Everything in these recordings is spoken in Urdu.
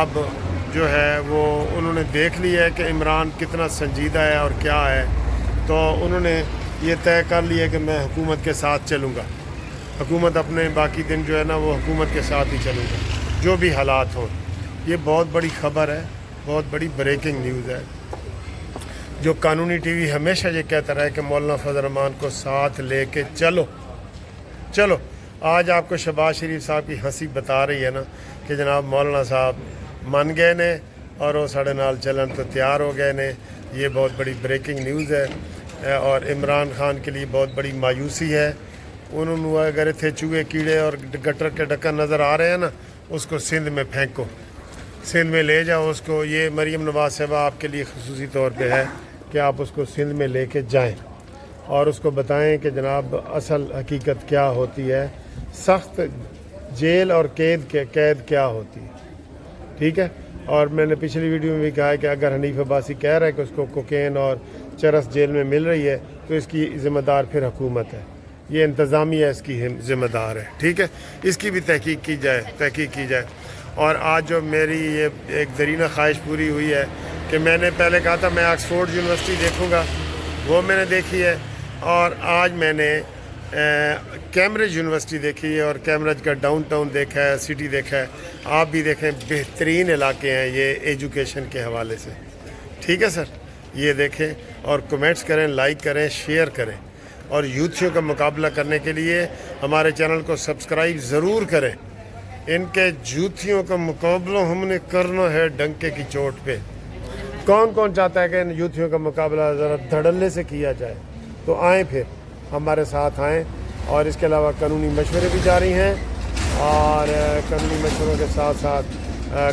اب جو ہے وہ انہوں نے دیکھ لیا ہے کہ عمران کتنا سنجیدہ ہے اور کیا ہے، تو انہوں نے یہ طے کر لیا کہ میں حکومت کے ساتھ چلوں گا، حکومت اپنے باقی دن جو ہے نا وہ حکومت کے ساتھ ہی چلوں گا جو بھی حالات ہوں۔ یہ بہت بڑی خبر ہے، بہت بڑی بریکنگ نیوز ہے۔ جو قانونی ٹی وی ہمیشہ یہ کہتا رہا ہے کہ مولانا فضل الرحمان کو ساتھ لے کے چلو۔ آج آپ کو شہباز شریف صاحب کی ہنسی بتا رہی ہے نا کہ جناب مولانا صاحب من گئے نے اور وہ ساڑھے نال چلن تو تیار ہو گئے نے۔ یہ بہت بڑی بریکنگ نیوز ہے اور عمران خان کے لیے بہت بڑی مایوسی ہے۔ انہوں نے اگر اتنے چوہے کیڑے اور گٹر کے ڈکن نظر آ رہے ہیں نا، اس کو سندھ میں پھینکو، سندھ میں لے جاؤ اس کو۔ یہ مریم نواز صاحبہ آپ کے لیے خصوصی طور پہ ہے کہ آپ اس کو سندھ میں لے کے جائیں اور اس کو بتائیں کہ جناب اصل حقیقت کیا ہوتی ہے، سخت جیل اور قید کیا ہوتی ہے، ٹھیک ہے۔ اور میں نے پچھلی ویڈیو میں بھی کہا ہے کہ اگر حنیف عباسی کہہ رہا ہے کہ اس کو کوکین اور چرس جیل میں مل رہی ہے تو اس کی ذمہ دار پھر حکومت ہے، یہ انتظامیہ اس کی ذمہ دار ہے، ٹھیک ہے۔ اس کی بھی تحقیق کی جائے۔ اور آج جو میری یہ ایک درینہ خواہش پوری ہوئی ہے کہ میں نے پہلے کہا تھا میں آکسفورڈ یونیورسٹی دیکھوں گا، وہ میں نے دیکھی ہے، اور آج میں نے کیمبرج یونیورسٹی دیکھی ہے اور کیمبرج کا ڈاؤن ٹاؤن دیکھا ہے، سٹی دیکھا ہے۔ آپ بھی دیکھیں، بہترین علاقے ہیں یہ ایجوکیشن کے حوالے سے، ٹھیک ہے سر۔ یہ دیکھیں اور کمنٹس کریں، لائک کریں، شیئر کریں، اور یوتھیوں کا مقابلہ کرنے کے لیے ہمارے چینل کو سبسکرائب ضرور کریں۔ ان کے جوتھیوں کا مقابلہ ہم نے کرنا ہے ڈنکے کی چوٹ پہ۔ کون چاہتا ہے کہ ان یوتھیوں کا مقابلہ ذرا دھڑلے سے کیا جائے؟ تو آئیں، پھر ہمارے ساتھ آئیں۔ اور اس کے علاوہ قانونی مشورے بھی جاری ہیں، اور قانونی مشوروں کے ساتھ ساتھ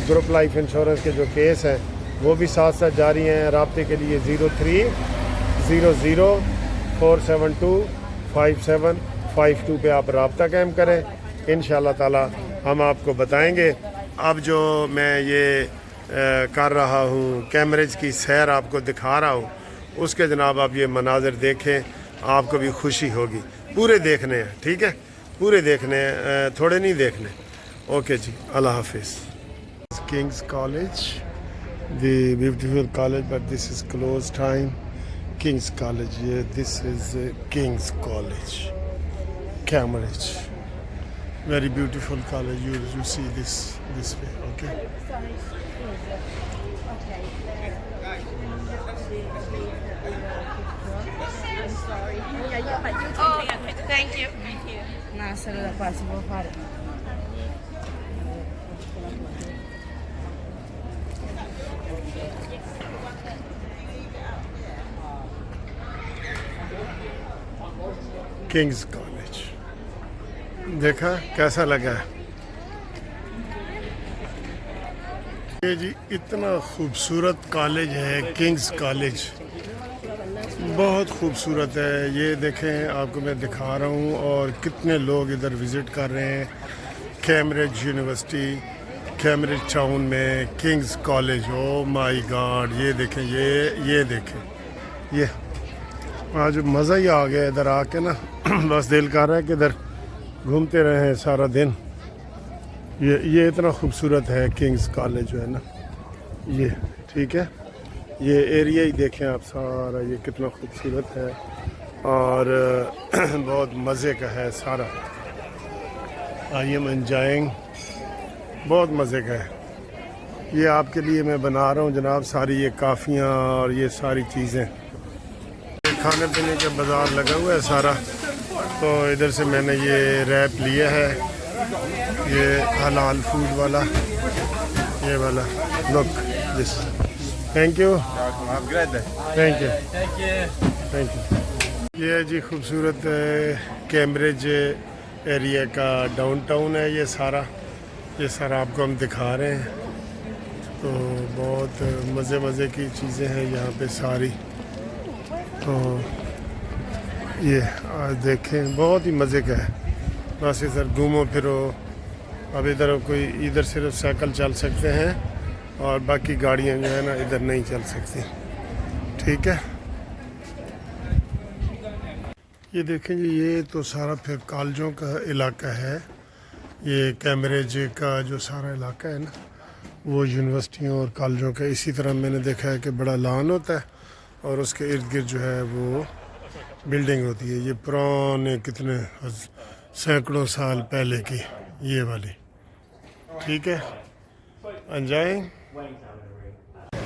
گروپ لائف انشورنس کے جو کیس ہیں وہ بھی ساتھ جاری ہیں۔ رابطے کے لیے 0300 472 5752 پہ آپ رابطہ قائم کریں، انشاءاللہ تعالی ہم آپ کو بتائیں گے۔ اب جو میں یہ کر رہا ہوں، کیمبرج کی سیر آپ کو دکھا رہا ہوں، اس کے جناب آپ یہ مناظر دیکھیں، آپ کو بھی خوشی ہوگی۔ پورے دیکھنے ہیں، ٹھیک ہے، پورے دیکھنے ہیں، تھوڑے نہیں دیکھنے۔ اوکے جی، اللہ حافظ۔ Kings College, the beautiful college, but this is close time. Kings College, یہ this is Kings College Cambridge, very beautiful college. You see this way, okay? Thank you. Nasa la possible part. King's College دیکھا کیسا لگا؟ یہ جی اتنا خوبصورت کالج ہے کنگز کالج، بہت خوبصورت ہے۔ یہ دیکھیں، آپ کو میں دکھا رہا ہوں، اور کتنے لوگ ادھر وزٹ کر رہے ہیں۔ کیمبرج یونیورسٹی، کیمبرج ٹاؤن میں کنگز کالج، او مائی گاڈ۔ یہ دیکھیں، یہ دیکھیں، یہ آج مزہ ہی آ گیا ادھر آ کے نا۔ بس دل کر رہا ہے کہ ادھر گھومتے رہیں سارا دن۔ یہ اتنا خوبصورت ہے کنگز کالج جو ہے نا، یہ ٹھیک ہے۔ یہ ایریا ہی دیکھیں آپ سارا، یہ کتنا خوبصورت ہے اور بہت مزے کا ہے سارا۔ آئی ایم انجوائنگ، بہت مزے کا ہے۔ یہ آپ کے لیے میں بنا رہا ہوں جناب ساری یہ کافیاں اور یہ ساری چیزیں۔ کھانے پینے کا بازار لگا ہوا ہے سارا، تو ادھر سے میں نے یہ ریپ لیا ہے، یہ حلال فوڈ والا، یہ والا look this. Thank you, thank you, thank you. یہ جی خوبصورت کیمبرج ایریا کا ڈاؤن ٹاؤن ہے یہ سارا آپ کو ہم دکھا رہے ہیں۔ تو بہت مزے کی چیزیں ہیں یہاں پہ ساری، تو یہ دیکھیں بہت ہی مزے کا ہے۔ بس ادھر گھومو پھرو، اب ادھر صرف سائیکل چل سکتے ہیں اور باقی گاڑیاں جو ہے نا ادھر نہیں چل سکتی، ٹھیک ہے۔ یہ دیکھیں جی، یہ تو سارا پھر کالجوں کا علاقہ ہے۔ یہ کیمبرج کا جو سارا علاقہ ہے نا وہ یونیورسٹیوں اور کالجوں کا اسی طرح میں نے دیکھا ہے کہ بڑا لان ہوتا ہے اور اس کے ارد گرد جو ہے وہ بلڈنگ ہوتی ہے. یہ پرانے کتنے سینکڑوں سال پہلے کی یہ والی. ٹھیک ہے انجائیں.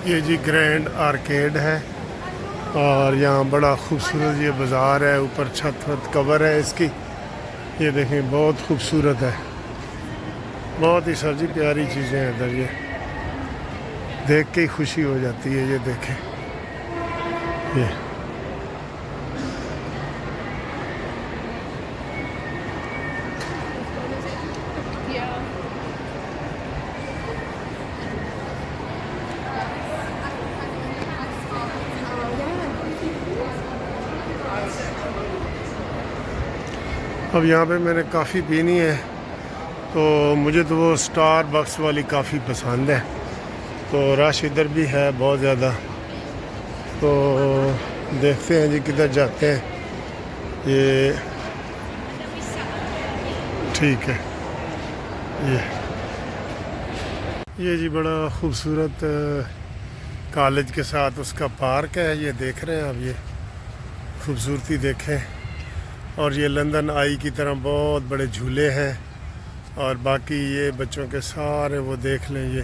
یہ جی گرینڈ آرکیڈ ہے اور یہاں بڑا خوبصورت یہ بازار ہے. اوپر چھت وت کور ہے اس کی. یہ دیکھیں بہت خوبصورت ہے. بہت ہی سر جی پیاری چیزیں ہیں ادھر. یہ دیکھ کے ہی خوشی ہو جاتی ہے. یہ دیکھیں یہ اب یہاں پہ میں نے کافی پینی ہے تو مجھے تو وہ سٹار بکس والی کافی پسند ہے. تو رش ادھر بھی ہے بہت زیادہ. تو دیکھتے ہیں جی کدھر جاتے ہیں. یہ ٹھیک ہے. یہ جی بڑا خوبصورت کالج کے ساتھ اس کا پارک ہے. یہ دیکھ رہے ہیں آپ یہ خوبصورتی دیکھیں. اور یہ لندن آئی کی طرح بہت بڑے جھولے ہیں. اور باقی یہ بچوں کے سارے وہ دیکھ لیں. یہ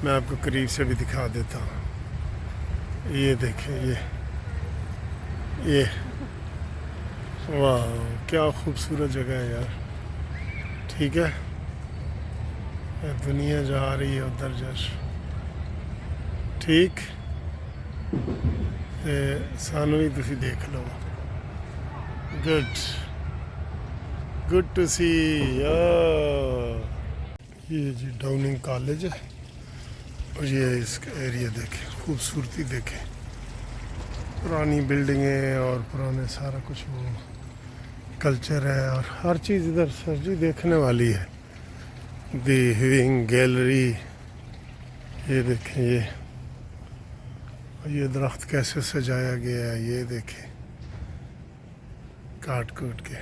میں آپ کو قریب سے بھی دکھا دیتا ہوں. یہ دیکھیں یہ واہ کیا خوبصورت جگہ ہے یار. ٹھیک ہے دنیا جا رہی ہے ادھر جش. ٹھیک تے سانو بھی تسی دیکھ لو. گڈ ٹو سی. یہ جی ڈاؤننگ کالج ہے اور یہ اس کا ایریا دیکھیں خوبصورتی دیکھیں. پرانی بلڈنگیں اور پرانے سارا کچھ وہ کلچر ہے اور ہر چیز ادھر سر جی دیکھنے والی ہے. دی ہیونگ گیلری یہ دیکھیں. یہ درخت کیسے سجایا گیا ہے. یہ دیکھیں کاٹ کوٹ کے.